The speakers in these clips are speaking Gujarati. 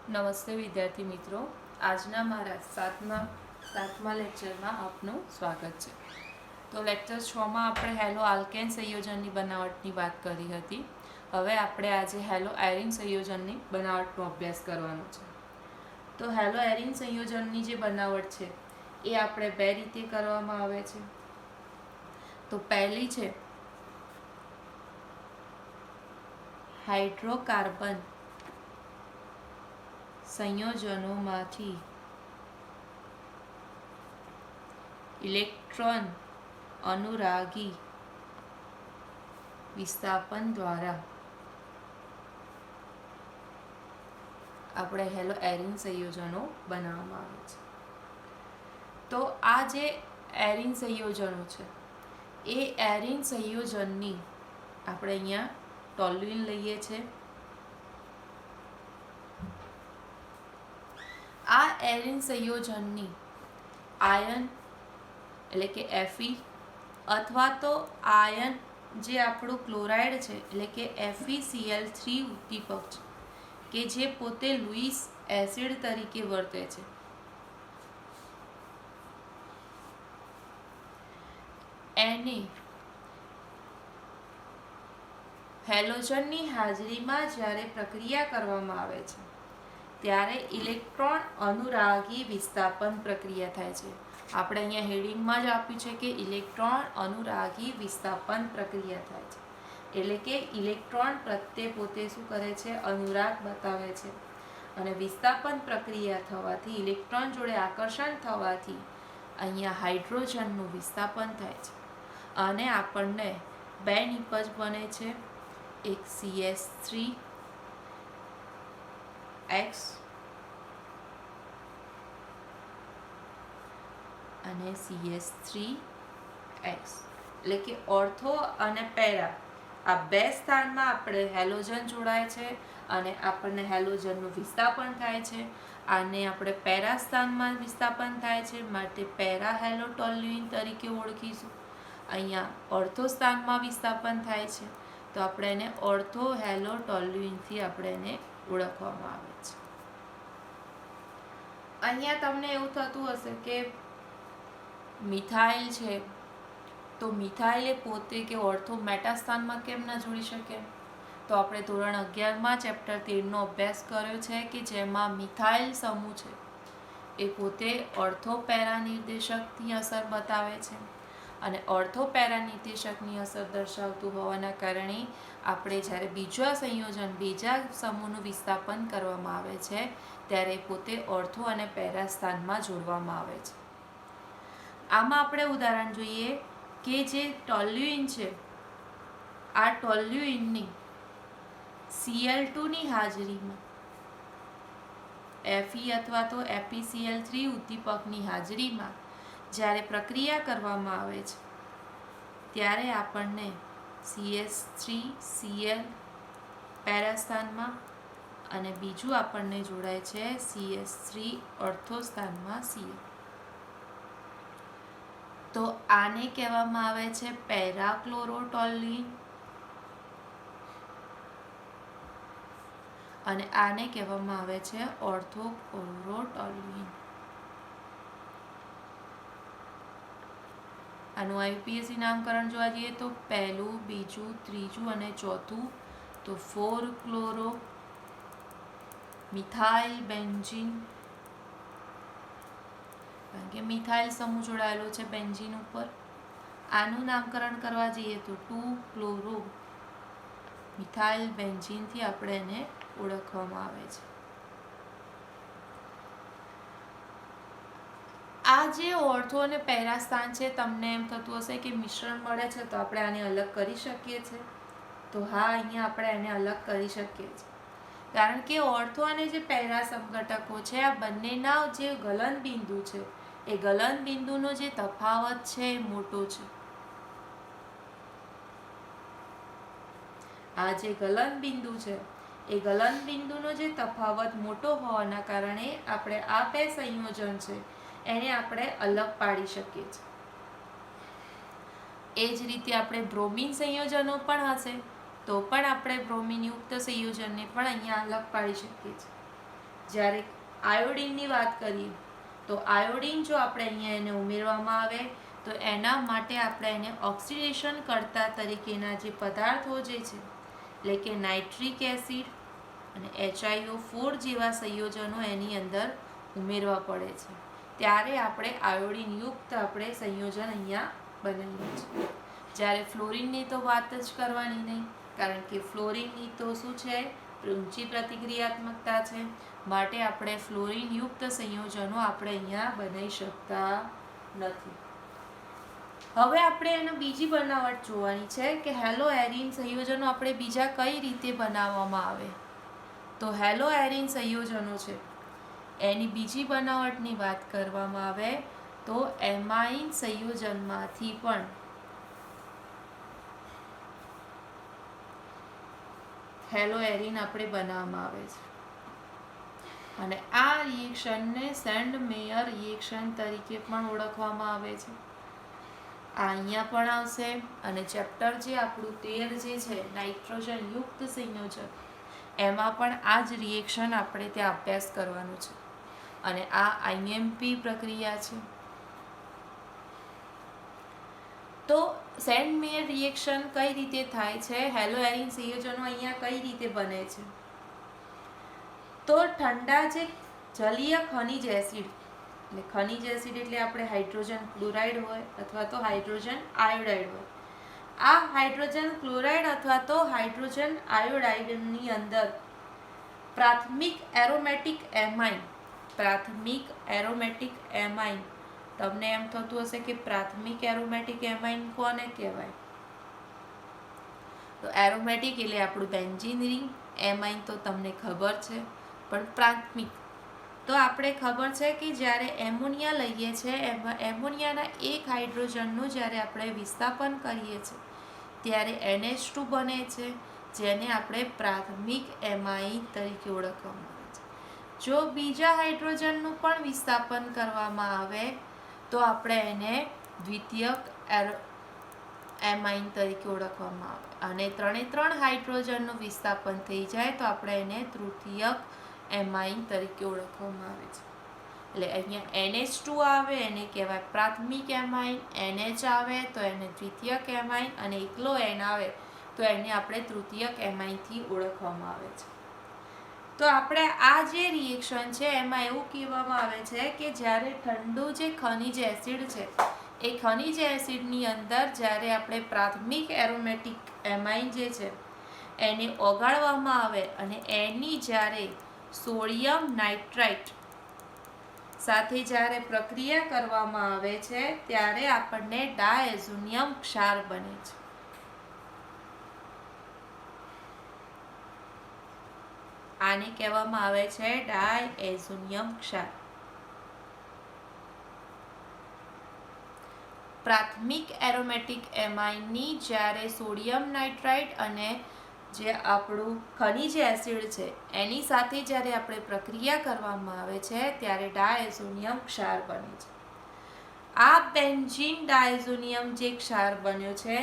નમસ્તે વિદ્યાર્થી મિત્રો, આજના મારા સાતમા લેક્ચરમાં આપનું સ્વાગત છે. તો લેક્ચર 6માં આપણે હેલો આલ્કેન સંયોજનની બનાવટની વાત કરી હતી. હવે આપણે આજે હેલો આયરીન સંયોજનની બનાવટનો અભ્યાસ કરવાનો છે. તો હેલો આયરીન સંયોજનની જે બનાવટ છે એ આપણે બે રીતે કરવામાં આવે છે. તો પહેલી છે હાઇડ્રોકાર્બન સંયોજનોમાંથી ઇલેક્ટ્રોન અનુરાગી વિસ્થાપન દ્વારા આપણે હેલો આયરીન સંયોજનો બનાવવામાં આવે છે. તો આ જે આયરીન સંયોજનો છે એ આયરીન સંયોજનની આપણે અહીંયા ટોલ્યુઇન લઈએ છીએ. આ આયરીન સંયોજનની આયન એટલે કે Fe અથવા તો આયન જે આપણું ક્લોરાઇડ છે એટલે કે FeCl3 ઉદ્દીપક છે કે જે પોતે લુઈસ એસિડ તરીકે વર્તે છે. એને હેલોજનની હાજરીમાં જ્યારે પ્રક્રિયા કરવામાં આવે છે ત્યારે ઇલેક્ટ્રોન અનુરાગી વિસ્થાપન પ્રક્રિયા થાય છે. આપણે અહીંયા હેડિંગમાં જ આપ્યું છે કે ઇલેક્ટ્રોન અનુરાગી વિસ્થાપન પ્રક્રિયા થાય છે, એટલે કે ઇલેક્ટ્રોન પ્રત્યે પોતે શું કરે છે, અનુરાગ બતાવે છે. અને વિસ્થાપન પ્રક્રિયા થવાથી ઇલેક્ટ્રોન જોડે આકર્ષણ થવાથી અહીંયા હાઇડ્રોજનનું વિસ્થાપન થાય છે અને આપણને બે નિપજ બને છે, એક CH3X અને CH3X, એટલે કે ઓર્થો અને પેરા આ બે સ્થાનમાં આપણે હેલોજન જોડાય છે અને આપણને હેલોજનનું વિસ્થાપન થાય છે. આને આપણે પેરા સ્થાનમાં વિસ્થાપન થાય છે માટે પેરા હેલો ટોલ્યુઇન તરીકે ઓળખીશું. અહીંયા ઓર્થો સ્થાનમાં વિસ્થાપન થાય છે તો આપણે એને ઓર્થો હેલો ટોલ્યુઇનથી આપણે એને ઓળખવામાં આવે છે. અહીંયા તમને એવું થતું હશે કે મિથાઇલ છે તો મિથાઇલ પોતે કે ઓર્થો મેટા સ્થાનમાં કેમ ના જોડી શકે? તો આપણે ધોરણ 11માં ચેપ્ટર 13નો અભ્યાસ કર્યો છે કે જેમાં મિથાઇલ સમૂહ છે એ પોતે ઓર્થો પેરા નિર્દેશકની અસર બતાવે છે અને ઓર્થો પેરા નિર્દેશકની અસર દર્શાવતું હોવાના કારણે આપણે જ્યારે બીજા સમૂહનું વિસ્થાપન કરવામાં આવે છે ત્યારે પોતે ઓર્થો અને પેરા સ્થાનમાં જોડવામાં આવે છે. આમાં આપણે ઉદાહરણ જોઈએ કે જે ટોલ્યુઇન છે આ ટોલ્યુઇનની Cl2ની હાજરીમાં Fe અથવા તો FeCl3 ઉદ્દીપકની હાજરીમાં જ્યારે પ્રક્રિયા કરવામાં આવે છે ત્યારે આપણને CH3Cl પેરા સ્થાનમાં અને બીજું આપણને જોડાય છે CH3 ઓર્થો સ્થાનમાં Cl. તો આને કહેવામાં આવે છે પેરાક્લોરોટોલ્યુઇન અને આને કહેવામાં આવે છે ઓર્થોક્લોરોટોલ્યુઇન. આનું IUPAC નામકરણ જોવા જઈએ તો પહેલું, બીજું, ત્રીજું અને ચોથું તો 4-ક્લોરો મિથાઇલ બેન્ઝીન, કારણ કે મિથાઇલ સમૂહ જોડાયેલો છે બેન્ઝીન ઉપર. આનું નામકરણ કરવા જઈએ તો 2-ક્લોરો મિથાઇલ બેન્ઝીનથી આપણે એને ઓળખવામાં આવે છે. આ જે ઓર્થો અને પેરા સ્થાન છે તમને એમ થતું હશે કે મિશ્રણ મળે છે તો આપણે આને અલગ કરી શકીએ છીએ. તો હા, અહીંયા આપણે એને અલગ કરી શકીએ છીએ કારણ કે ઓર્થો અને જે પેરા સમઘટકો છે આ બંનેના જે ગલન બિંદુ છે એ ગલન બિંદુનો જે તફાવત છે એ મોટો છે. આ જે ગલન બિંદુ છે એ ગલન બિંદુનો જે તફાવત મોટો હોવાના કારણે આપણે આ બે સંયોજન છે એને આપણે અલગ પાડી શકીએ છીએ. એ જ રીતે આપણે બ્રોમિન સંયોજનો પણ હશે તો પણ આપણે બ્રોમિન યુક્ત સંયોજનને પણ અહીંયા અલગ પાડી શકીએ છીએ. જ્યારે આયોડિનની વાત કરીએ તો આયોડિન જો આપણે અહીંયા એને ઉમેરવામાં આવે તો એના માટે આપણે એને ઓક્સિડેશન કરતા તરીકેના જે પદાર્થો જે છે એટલે કે નાઇટ્રિક એસિડ અને HiO4 જેવા સંયોજનો એની અંદર ઉમેરવા પડે છે, ત્યારે આપણે આયોડિનયુક્ત આપણે સંયોજન અહીંયા બનાવીએ છીએ. જ્યારે ફ્લોરિનની તો વાત જ કરવાની નહીં, કારણ કે ફ્લોરિનની તો શું છે, ઊંચી પ્રતિક્રિયાત્મકતા છે, માટે આપણે ફ્લોરિનયુક્ત સંયોજનો આપણે અહીંયા બનાવી શકતા નથી. હવે આપણે એનો બીજી બનાવટ જોવાની છે કે હેલો એરિન સંયોજનો આપણે બીજા કઈ રીતે બનાવવામાં આવે. તો હેલો એરિન સંયોજનો છે એની બીજી બનાવટની વાત કરવામાં આવે તો એમાઇન સંયોજનમાંથી પણ હેલો એરિન આપણે બનાવવામાં આવે છે, અને આ રિએક્શનને સેન્ડ મેયર રિએક્શન તરીકે પણ ઓળખવામાં આવે છે. આ અહીંયા પણ આવશે, અને ચેપ્ટર જે આપણું 13 જે છે નાઇટ્રોજન યુક્ત સંયોજન, એમાં પણ આ જ રિએક્શન આપણે ત્યાં અભ્યાસ કરવાનો છે, અને આ IMP પ્રક્રિયા છે. તો સેન્ડ મેયર રિએક્શન કઈ રીતે થાય છે, હેલો એરિન સંયોજનો અહીંયા કઈ રીતે બને છે. તો ઠંડા જે જલીય ખનિજ એસિડ, એટલે ખનિજ એસિડ એટલે આપણે હાઇડ્રોજન ક્લોરાઇડ હોય અથવા તો હાઇડ્રોજન આયોડાઇડ હોય, આ હાઇડ્રોજન ક્લોરાઇડ અથવા તો હાઇડ્રોજન આયોડાઇડની અંદર પ્રાથમિક એરોમેટિક એમાઇન, તમને એમ થતું હશે કે પ્રાથમિક એરોમેટિક એમાઇન કોને કહેવાય. તો એરોમેટિક એટલે આપણું બેન્ઝીન રિંગ, એમાઇન તો તમને ખબર છે, પણ પ્રાથમિક તો આપણે ખબર છે કે જ્યારે એમોનિયા લઈએ છીએ, એમોનિયાના એક હાઇડ્રોજનનું જ્યારે આપણે વિસ્થાપન કરીએ છીએ ત્યારે NH2 બને છે, જેને આપણે પ્રાથમિક એમાઇન તરીકે ઓળખવામાં આવે છે. જો બીજા હાઇડ્રોજનનું પણ વિસ્થાપન કરવામાં આવે તો આપણે એને દ્વિતીયક એમાઇન તરીકે ઓળખવામાં આવે, અને 3 હાઇડ્રોજનનું વિસ્થાપન થઈ જાય તો આપણે એને તૃતીયક એમાઇન તરીકે ઓળખવામાં આવે છે. એટલે અહીંયા NH2 આવે એને કહેવાય પ્રાથમિક એમાઇન, NH આવે તો એને દ્વિતીયક એમાઇન, અને એકલો N આવે તો એને આપણે તૃતીયક એમાઇનથી ઓળખવામાં આવે છે. તો આપણે આ જે રિએક્શન છે એમાં એવું કહેવામાં આવે છે કે જ્યારે ઠંડુ જે ખનિજ એસિડ છે એ ખનિજ એસિડની અંદર જ્યારે આપણે પ્રાથમિક એરોમેટિક એમાઇન જે છે એને ઓગાળવામાં આવે અને એની જ્યારે સોડિયમ નાઇટ્રાઇટ સાથે જ્યારે પ્રક્રિયા કરવામાં આવે છે ત્યારે આપણને ડાયઝોનિયમ ક્ષાર બને છે. આને કહેવામાં આવે છે ડાયઝોનિયમ ક્ષાર. પ્રાથમિક એરોમેટિક એમાઇનની જ્યારે સોડિયમ નાઇટ્રાઇટ અને જે આપણું ખનિજ એસિડ છે એની સાથે જ્યારે આપણે પ્રક્રિયા કરવામાં આવે છે ત્યારે ડાયઝોનિયમ ક્ષાર બને છે. આ બેન્ઝીન ડાયઝોનિયમ જે ક્ષાર બન્યો છે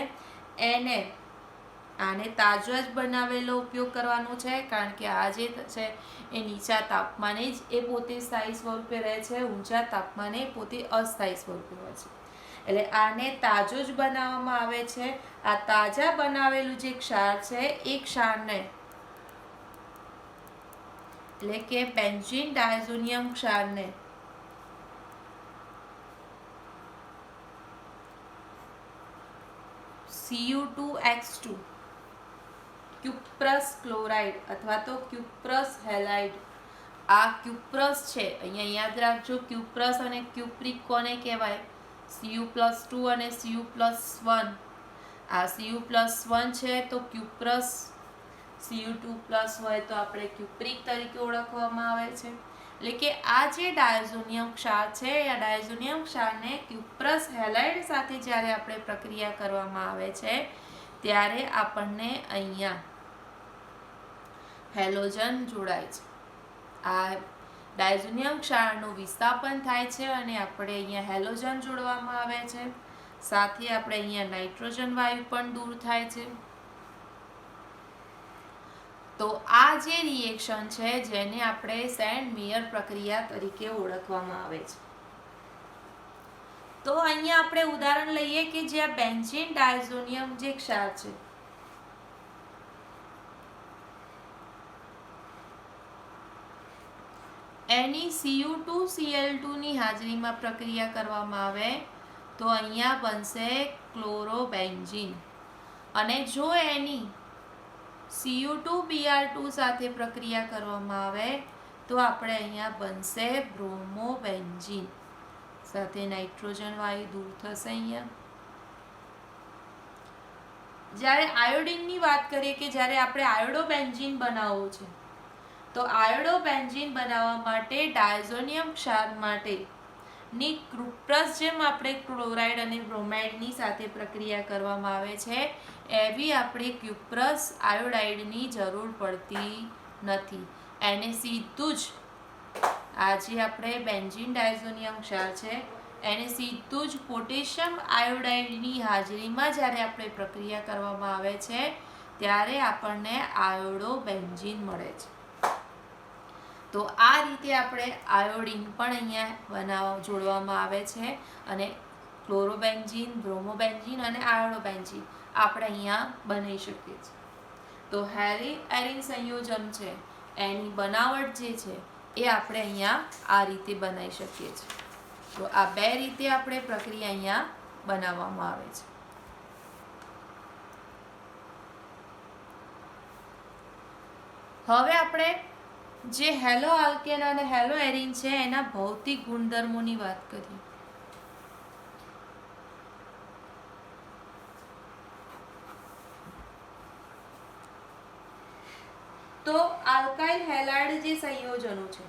આને તાજો જ બનાવેલો ઉપયોગ કરવાનો છે, કારણ કે આ જે છે એ નીચા તાપમાને જ એ પોતે સ્થાયી સ્વરૂપે રહે છે, ઊંચા તાપમાને પોતે અસ્થાયી સ્વરૂપે હોય છે. એટલે આને તાજો જ બનાવવામાં આવે છે. આ તાજા બનાવેલું જે ક્ષાર છે એ ક્ષારને એટલે કે બેન્ઝીન ડાયઝોનિયમ ક્ષારને Cu2X2 ક્યુપ્રસ ક્લોરાઇડ અથવા તો ક્યુપ્રસ હેલાઇડ, આ ક્યુપ્રસ છે અહીંયા યાદ રાખજો, ક્યુપ્રસ અને ક્યુપ્રિક કોને કહેવાય, Cu+2 અને Cu+1. આ Cu+1 છે તો ક્યુપ્રસ, Cu2+ હોય તો આપણે ક્યુપ્રિક તરીકે ઓળખવામાં આવે છે. એટલે કે આ જે ડાયઝોનિયમ ક્ષાર છે આ ડાયઝોનિયમ ક્ષારને ક્યુપ્રસ હેલાઇડ સાથે જ્યારે આપણે પ્રક્રિયા કરવામાં આવે છે ત્યારે આપણને અહીંયા હેલોજન જોડાય છે. આ ડાયઝોનિયમ ક્ષારનું વિસ્થાપન થાય છે અને આપણે અહીંયા હેલોજન જોડવામાં આવે છે. સાથે આપણે અહીંયા નાઇટ્રોજન વાયુ પણ દૂર થાય છે. તો આ જે રિએક્શન છે જેને આપણે સેન્ડ મેયર પ્રક્રિયા તરીકે ઓળખવામાં આવે છે. તો અહીંયા આપણે ઉદાહરણ લઈએ કે જ્યાં બેન્ઝીન ડાયઝોનિયમ જે ક્ષાર છે એની Cu2Cl2 ની હાજરીમાં પ્રક્રિયા કરવામાં આવે તો અહીંયા બનશે ક્લોરોબેન્ઝીન, અને જો એની Cu2Br2 સાથે પ્રક્રિયા કરવામાં આવે તો આપણે અહીંયા બનશે બ્રોમોબેન્ઝીન, સાથે નાઇટ્રોજન વાયુ દૂર થશે. અહીંયા જ્યારે આયોડિનની વાત કરીએ કે જ્યારે આપણે આયોડોબેન્ઝીન બનાવવું છે તો આયોડોબેન્ઝીન બનાવવા માટે ડાયઝોનિયમ ક્ષાર માટે ની ક્રુપ્રસ જેમ આપણે ક્લોરાઇડ અને બ્રોમાઇડની સાથે પ્રક્રિયા કરવામાં આવે છે એવી આપણે ક્યુપ્રસ આયોડાઇડની જરૂર પડતી નથી. એને સીધું જ આ જે આપણે બેન્ઝીન ડાયઝોનિયમ ક્ષાર છે એને સીધું જ પોટેશિયમ આયોડાઇડની હાજરીમાં જ્યારે આપણે પ્રક્રિયા કરવામાં આવે છે ત્યારે આપણને આયોડોબેન્ઝીન મળે છે. તો આ રીતે આપણે આયોડિન પણ અહીંયા જોડવામાં આવે છે, અને ક્લોરોબેન્ઝીન, બ્રોમોબેન્ઝીન અને આયોડોબેન્ઝીન આપણે અહીંયા બનાવી શકીએ છીએ. તો હેરી એરિન સંયોજન છે એની બનાવટ જે છે એ આપણે અહીંયા આ રીતે બનાવી શકીએ છીએ. તો આ બે રીતે આપણે પ્રક્રિયા અહીંયા બનાવવામાં આવે છે. હવે આપણે જે હેલો આલ્કેન અને હેલો એરિન છે એના ભૌતિક ગુણધર્મોની વાત કરીએ. તો આલ્કાઇલ હેલાઇડ જે સંયોજનો છે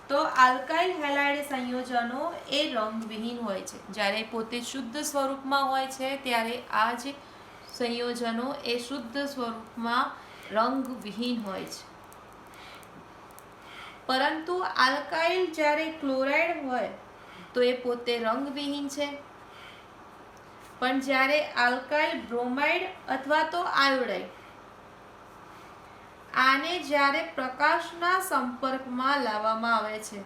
તો આલ્કાઇલ હેલાઇડ સંયોજનો એ રંગવિહીન હોય છે. જ્યારે પોતે શુદ્ધ સ્વરૂપમાં હોય છે ત્યારે આ જે સંયોજનો એ શુદ્ધ સ્વરૂપમાં રંગવિહીન હોય છે. પરંતુ આલ્કાઇલ જ્યારે ક્લોરાઇડ હોય તો એ પોતે રંગવિહીન છે. પણ જ્યારે આલ્કાઇલ બ્રોમાઇડ અથવા તો આયોડાઇડ આને જ્યારે પ્રકાશના સંપર્કમાં લાવવામાં આવે છે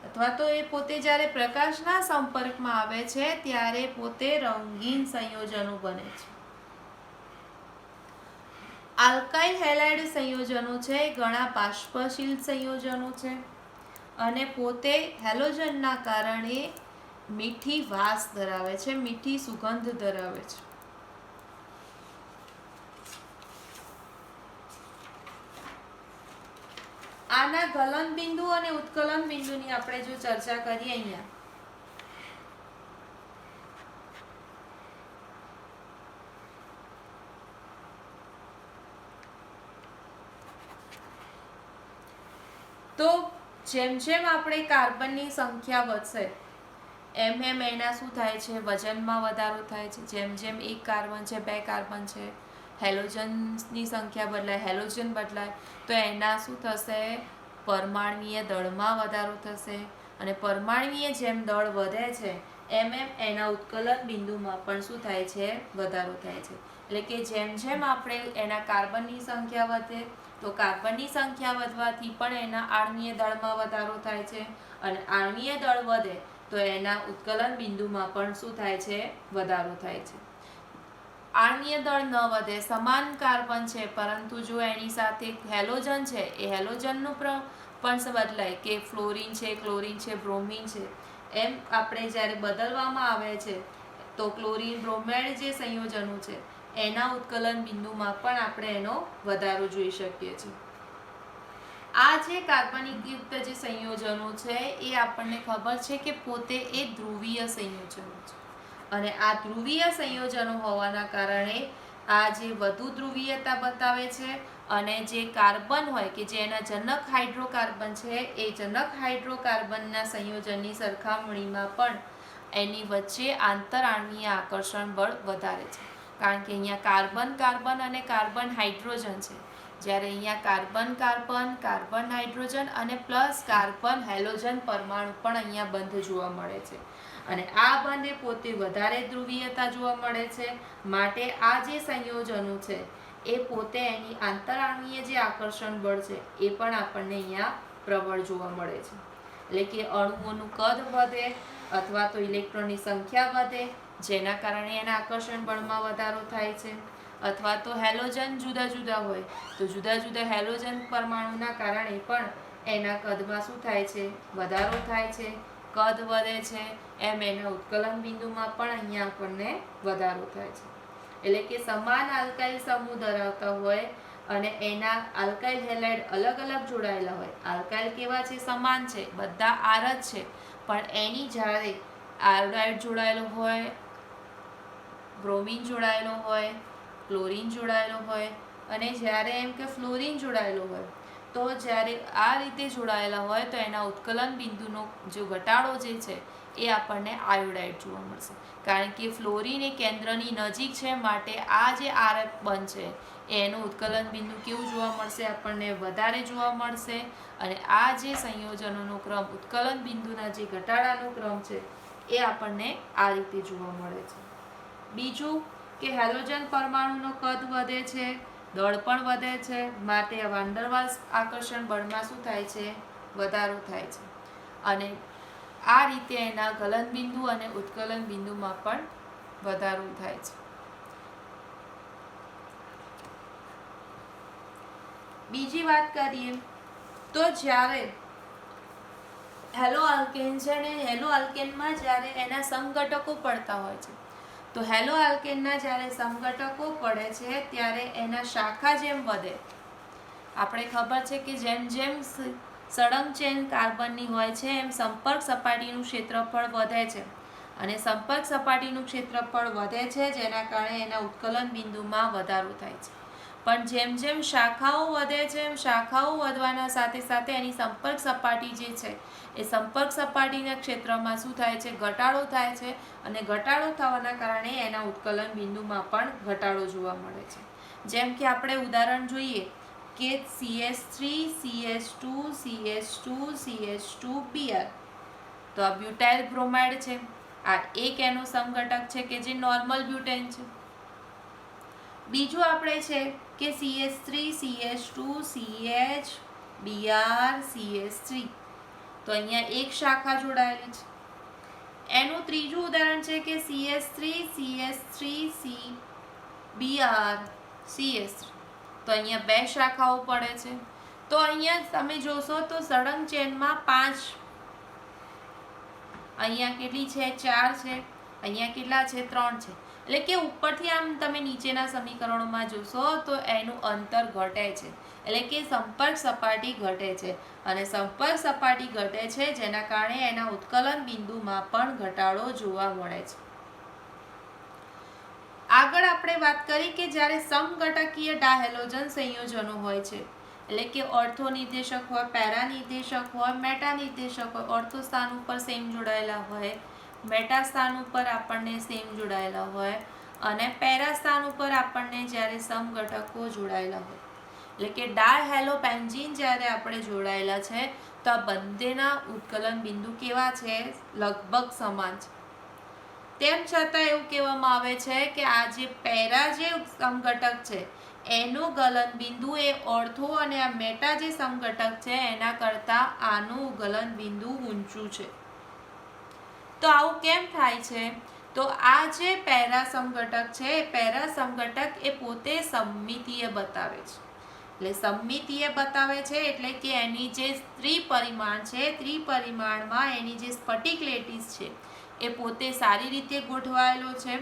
અથવા તો એ પોતે જ્યારે પ્રકાશના સંપર્કમાં આવે છે ત્યારે પોતે રંગીન સંયોજનો બને છે. આલ્કાઇલ હેલાઇડ સંયોજનો છે ઘણા બાષ્પશીલ સંયોજનો છે અને પોતે હેલોજનના કારણે મીઠી વાસ ધરાવે છે, મીઠી સુગંધ ધરાવે છે. આના ગલન બિંદુ અને ઉત્કલન બિંદુની આપણે જો ચર્ચા કરીએ અહીંયા તો જેમ જેમ આપણે કાર્બનની સંખ્યા વધશે એમ એમ એના શું થાય છે, વજનમાં વધારો થાય છે. જેમ જેમ એક કાર્બન છે, બે કાર્બન છે, હેલોજનની સંખ્યા બદલાય, હેલોજન બદલાય તો એના શું થશે, પરમાણ્વીય દળમાં વધારો થશે. અને પરમાણ્વીય જેમ દળ વધે છે એમ એમ એના ઉત્કલન બિંદુમાં પણ શું થાય છે, વધારો થાય છે. એટલે કે જેમ જેમ આપણે એના કાર્બનની સંખ્યા વધે તો કાર્બનની સંખ્યા વધવાથી પણ એના આણ્વીય દળમાં વધારો થાય છે, અને આણ્વીય દળ વધે તો એના ઉત્કલન બિંદુમાં પણ શું થાય છે, વધારો થાય છે. આણ્વીય દળ ન વધે, સમાન કાર્બન છે પરંતુ જો એની સાથે હેલોજન છે એ હેલોજનનું પણ બદલાય કે ફ્લોરિન છે, ક્લોરિન છે, બ્રોમિન છે, એમ આપણે જ્યારે બદલવામાં આવે છે તો ક્લોરિન બ્રોમાઇડ જે સંયોજનો છે એના ઉત્કલન બિંદુમાં પણ આપણે એનો વધારો જોઈ શકીએ છીએ. આ જે કાર્બનિક યુક્ત જે સંયોજનો છે એ આપણને ખબર છે કે પોતે એ ધ્રુવીય સંયોજનો છે, અને આ ધ્રુવીય સંયોજનો હોવાના કારણે આ જે વધુ ધ્રુવીયતા બતાવે છે. અને જે કાર્બન હોય કે જે એના જનક હાઇડ્રોકાર્બન છે એ જનક હાઇડ્રોકાર્બનના સંયોજનની સરખામણીમાં પણ એની વચ્ચે આંતરઆણ્વીય આકર્ષણ બળ વધારે છે, કારણ કે અહીંયા કાર્બન કાર્બન અને કાર્બન હાઇડ્રોજન છે, જ્યારે અહીંયા કાર્બન કાર્બન, કાર્બન હાઇડ્રોજન અને પ્લસ કાર્બન હેલોજન પરમાણુ પણ અહીંયા બંધ જોવા મળે છે. અને આ બંને પોતે વધારે ધ્રુવીયતા જોવા મળે છે, માટે આ જે સંયોજનો છે એ પોતે એની આંતરાણુય જે આકર્ષણ બળ છે એ પણ આપણને અહીંયા પ્રબળ જોવા મળે છે. એટલે કે અણુઓનું કદ વધે અથવા તો ઇલેક્ટ્રોનની સંખ્યા વધે, જેના કારણે એના આકર્ષણ બળમાં વધારો થાય છે. અથવા તો હેલોજન જુદા જુદા હોય તો જુદા જુદા હેલોજન પરમાણુના કારણે પણ એના કદમાં શું થાય છે? વધારો થાય છે. કદ વધે છે એમ એના ઉત્કલન બિંદુમાં પણ અહીંયા આપણને વધારો થાય છે. એટલે કે સમાન આલ્કાઇલ સમૂહ ધરાવતા હોય અને એના આલ્કાઇલ હેલાઇડ અલગ અલગ જોડાયેલા હોય. આલ્કાઇલ કેવા છે? સમાન છે, બધા આર જ છે, પણ એની જ્યારે આયોડાઇડ જોડાયેલો હોય, બ્રોમિન જોડાયેલો હોય, ક્લોરીન જોડાયેલો હોય અને જ્યારે એમ કે ફ્લોરીન જોડાયેલો હોય, તો જ્યારે આ રીતે જોડાયેલા હોય તો એના ઉત્કલન બિંદુનો જે ઘટાડો જે છે એ આપણને આયોડાઇડ જોવા મળશે. કારણ કે ફ્લોરીન એ કેન્દ્રની નજીક છે, માટે આ જે આરએફ બનશે એનું ઉત્કલન બિંદુ કેવું જોવા મળશે? આપણને વધારે જોવા મળશે. અને આ જે સંયોજનોનો ક્રમ, ઉત્કલન બિંદુના જે ઘટાડાનો ક્રમ છે એ આપણને આ રીતે જોવા મળે છે. બીજું કે હેલોજન પરમાણુનો કદ વધે છે, દળ પણ વધે છે, માટે વાન ડર વાલ્સ આકર્ષણ બળમાં શું થાય છે? વધારો થાય છે. અને આ રીતે એના ગલન બિંદુ અને ઉત્કલન બિંદુમાં પણ વધારો થાય છે. બીજી વાત કરીએ તો જ્યારે હેલો આલ્કેન છે ને હેલો આલ્કેનમાં જ્યારે એના સમઘટકો પડતા હોય છે, તો હેલો આલ્કેનના જ્યારે સમઘટકો પડે છે ત્યારે એના શાખા જેમ વધે. આપણે ખબર છે કે જેમ જેમ સળંગ ચેન કાર્બનની હોય છે એમ સંપર્ક સપાટીનું ક્ષેત્રફળ વધે છે. અને સંપર્ક સપાટીનું ક્ષેત્રફળ વધે છે જેના કારણે એના ઉત્કલન બિંદુમાં વધારો થાય છે. પણ જેમ જેમ શાખાઓ વધે છે એમ શાખાઓ વધવાના સાથે સાથે એની સંપર્ક સપાટી જે છે એ સંપર્ક સપાટીના ક્ષેત્રમાં શું થાય છે? ઘટાડો થાય છે. અને ઘટાડો થવાના કારણે એના ઉત્કલન બિંદુમાં પણ ઘટાડો જોવા મળે છે. જેમ કે આપણે ઉદાહરણ જોઈએ કે CH3 CH2 CH2 CH2 Br, તો આ બ્યુટાઇલ બ્રોમાઇડ છે. આ એક એનો સમઘટક છે કે જે નોર્મલ બ્યુટેન છે. બીજું આપણે છે કે CH3 CH2 CH Br CH3, તો અહીંયા એક શાખા જોડાયેલી છે. એનું ત્રીજું ઉદાહરણ છે કે CH3 CH3 C Br CH3, તો અહીંયા બે શાખાઓ પડે છે. તો અહીંયા તમે જોશો તો સળંગ ચેનમાં 5, અહીંયા કેટલી છે? 4 છે. અહીંયા કેટલા છે? 3 છે. એટલે કે ઉપરથી આમ તમે નીચેના સમીકરણોમાં જોશો તો એનું અંતર ઘટે છે. એટલે કે સંપર્ક સપાટી ઘટે છે. અને સંપર્ક સપાટી ઘટે છે જેના કારણે એના ઉત્કલન બિંદુમાં પણ ઘટાડો જોવા મળે છે. આગળ આપણે વાત કરી કે જ્યારે સમઘટકીય ડાયહેલોજન સંયોજનો હોય છે, એટલે કે ઓર્થો નિર્દેશક હોય, પેરા નિર્દેશક હોય, મેટા નિર્દેશક હોય. ઓર્થો સ્થાન ઉપર સેમ જોડાયેલા હોય, મેટા સ્થાન ઉપર આપણને સેમ જોડાયેલા હોય અને પેરા સ્થાન ઉપર આપણને જ્યારે સમઘટકો જોડાયેલા હોય. એટલે કે ડાયહેલોબેન્ઝીન જ્યારે આપણે જોડાયેલા છે તો આ બંનેના ઉત્કલન બિંદુ કેવા છે? લગભગ સમાન છે. તેમ છતાં એવું કહેવામાં આવે છે કે આ જે પેરા જે સમઘટક છે એનું ગલન બિંદુ એ ઓર્થો અને આ મેટા જે સમઘટક છે એના કરતાં આનું ગલન બિંદુ ઊંચું છે. તો આવું કેમ થાય છે? તો આ જે પેરા સમઘટક છે એ પેરા સમઘટક એ પોતે સમમિતીય બતાવે છે. એટલે સમમિતીય બતાવે છે એટલે કે એની જે ત્રિપરિમાણ છે, ત્રિપરિમાણમાં એની જે સ્ફટિક લેટીસ છે એ પોતે સારી રીતે ગોઠવાયેલો છે.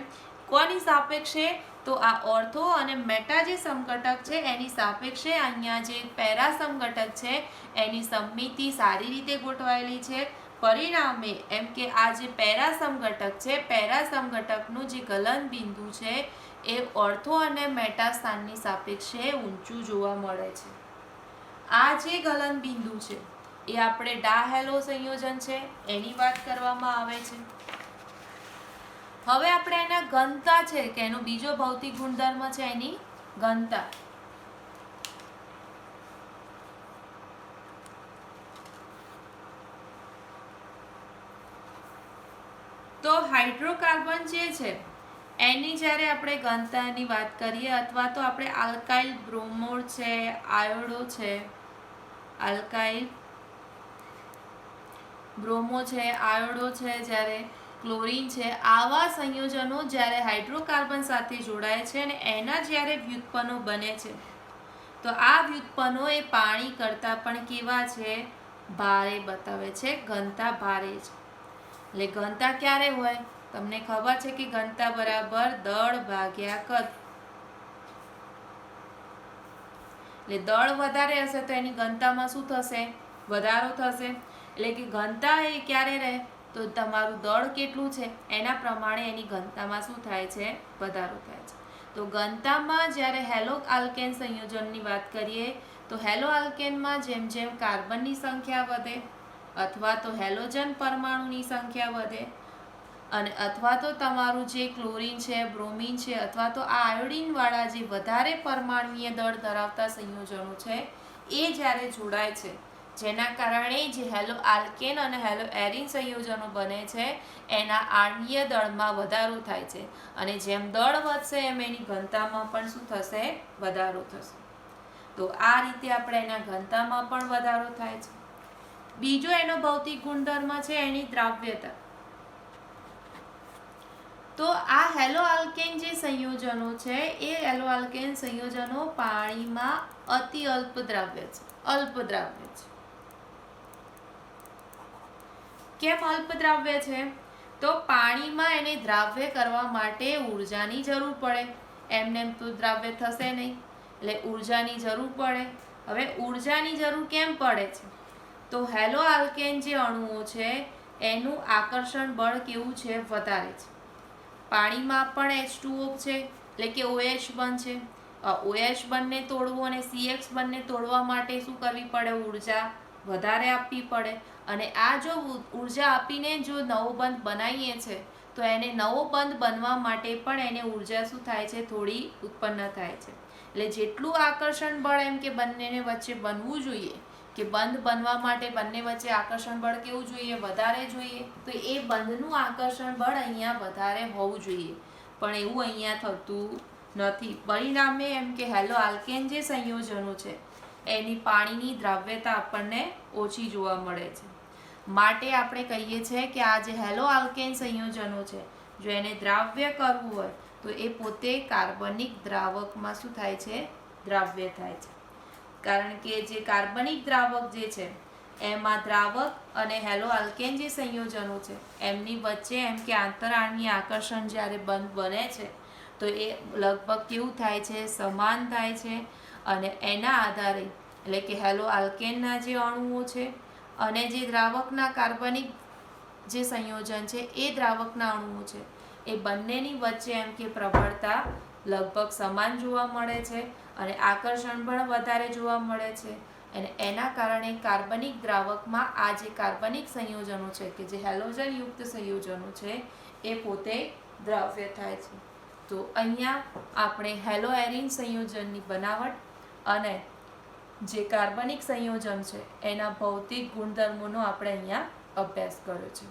કોની સાપેક્ષે? તો આ ઓર્થો અને મેટા જે સમઘટક છે એની સાપેક્ષે અહીંયા જે પેરા સમઘટક છે એની સમમિતિ સારી રીતે ગોઠવાયેલી છે. પરિણામે એમ કે આ જે પેરા સમઘટક છે, પેરા સમઘટકનું જે ગલન બિંદુ છે એ ઓર્થો અને મેટા સ્થાનની સાપેક્ષે ઊંચું જોવા મળે છે. આ જે ગલન બિંદુ છે એ આપણે ડાહેલો સંયોજન છે એની વાત કરવામાં આવે છે. હવે આપણે એના ઘનતા છે કે એનો બીજો ભૌતિક ગુણધર્મ છે એની ઘનતા. તો હાઇડ્રોકાર્બન જે છે એની જ્યારે આપણે ઘનતાની વાત કરીએ અથવા તો આપણે આલ્કાઇલ બ્રોમો છે, આયોડો છે, આલ્કાઇલ બ્રોમો છે, આયોડો છે, જ્યારે ક્લોરીન છે, આવા સંયોજનો જ્યારે હાઇડ્રોકાર્બન સાથે જોડાય છે અને એના જ્યારે વ્યુત્પન્નો બને છે તો આ વ્યુત્પન્નો એ પાણી કરતાં પણ કેવા છે? ભારે બતાવે છે, ઘનતા ભારે છે. એટલે ઘનતા ક્યારે હોય? તમને ખબર છે કે ઘનતા બરાબર દળ ભાગ્યા કદ. એટલે દળ વધારે હશે તો એની ઘનતામાં શું થશે? વધારો થશે. એટલે કે ઘનતા એ ક્યારે રહે? તો તમારું દળ કેટલું છે એના પ્રમાણે એની ઘનતામાં શું થાય છે? વધારો થાય છે. તો ઘનતામાં જ્યારે હેલો આલ્કેન સંયોજનની વાત કરીએ તો હેલો આલ્કેનમાં જેમ જેમ કાર્બનની સંખ્યા વધે અથવા તો હેલોજન પરમાણુની સંખ્યા વધે અને અથવા તો તમારું જે ક્લોરીન છે, બ્રોમિન છે અથવા તો આ આયોડિનવાળા જે વધારે પરમાણુય દળ ધરાવતા સંયોજનો છે એ જ્યારે જોડાય છે જેના કારણે જે હેલો આલ્કેન અને હેલો એરિન સંયોજનો બને છે એના આણ્વીય દળમાં વધારો થાય છે અને જેમ દળ વધશે એમ એની ઘનતામાં પણ શું થશે? વધારો થશે. તો આ રીતે આપણે એના ઘનતામાં પણ વધારો થાય છે. બીજો એનો ભૌતિક ગુણધર્મ છે એની દ્રાવ્યતા. તો આ હેલો આલ્કેન જે સંયોજનો છે એ હેલો આલ્કેન સંયોજનો પાણીમાં અતિ અલ્પ દ્રાવ્ય છે, અલ્પ દ્રાવ્ય છે. કેમ અલ્પ દ્રાવ્ય છે? તો પાણીમાં એને દ્રાવ્ય કરવા માટે ઉર્જાની જરૂર પડે. એમને એમ તો દ્રાવ્ય થશે નહીં, એટલે ઉર્જાની જરૂર પડે. હવે ઉર્જાની જરૂર કેમ પડે છે? તો હેલો આલ્કેન જે અણુઓ છે એનું આકર્ષણ બળ કેવું છે? વધારે છે. પાણીમાં પણ H2O છે એટલે કે OH બંધ છે. OH બંધને તોડવું અને CH બંધને તોડવા માટે શું કરવી પડે? ઉર્જા વધારે આપવી પડે. અને આ જો ઉર્જા આપીને જો નવો બંધ બનાવીએ છે તો એને નવો બંધ બનવા માટે પણ એને ઉર્જા શું થાય છે? થોડી ઉત્પન્ન થાય છે. એટલે જેટલું આકર્ષણ બળ એમ કે બંનેને વચ્ચે બનવું જોઈએ કે બંધ બનવા માટે બંને વચ્ચે આકર્ષણ બળ કેવું જોઈએ? વધારે જોઈએ. તો એ બંધનું આકર્ષણ બળ અહીંયા વધારે હોવું જોઈએ પણ એવું અહીંયા થતું નથી. પરિણામે એમ કે હેલો આલ્કેન જે સંયોજનો છે એની પાણીની દ્રાવ્યતા આપણને ઓછી જોવા મળે છે. માટે આપણે કહીએ છીએ કે આ જે હેલો આલ્કેન સંયોજનો છે જો એને દ્રાવ્ય કરવું હોય તો એ પોતે કાર્બનિક દ્રાવકમાં શું થાય છે? દ્રાવ્ય થાય છે. કારણ કે જે કાર્બનિક દ્રાવક જે છે એમાં દ્રાવક અને હેલો આલ્કેન જે સંયોજનો છે એમની વચ્ચે એમ કે આંતરઆણ્વીય આકર્ષણ જ્યારે બને છે તો એ લગભગ કેવું થાય છે? સમાન થાય છે. અને એના આધારે એટલે કે હેલો આલ્કેનના જે અણુઓ છે અને જે દ્રાવકના કાર્બનિક જે સંયોજન છે એ દ્રાવકના અણુઓ છે એ બંનેની વચ્ચે એમ કે પ્રબળતા લગભગ સમાન જોવા મળે છે અને આકર્ષણ પણ વધારે જોવા મળે છે. અને એના કારણે કાર્બનિક દ્રાવકમાં આ જે કાર્બનિક સંયોજનો છે કે જે હેલોજનયુક્ત સંયોજનો છે એ પોતે દ્રાવ્ય થાય છે. તો અહીંયા આપણે હેલો એરિન સંયોજનની બનાવટ અને જે કાર્બનિક સંયોજન છે એના ભૌતિક ગુણધર્મોનો આપણે અહીંયા અભ્યાસ કર્યો છે.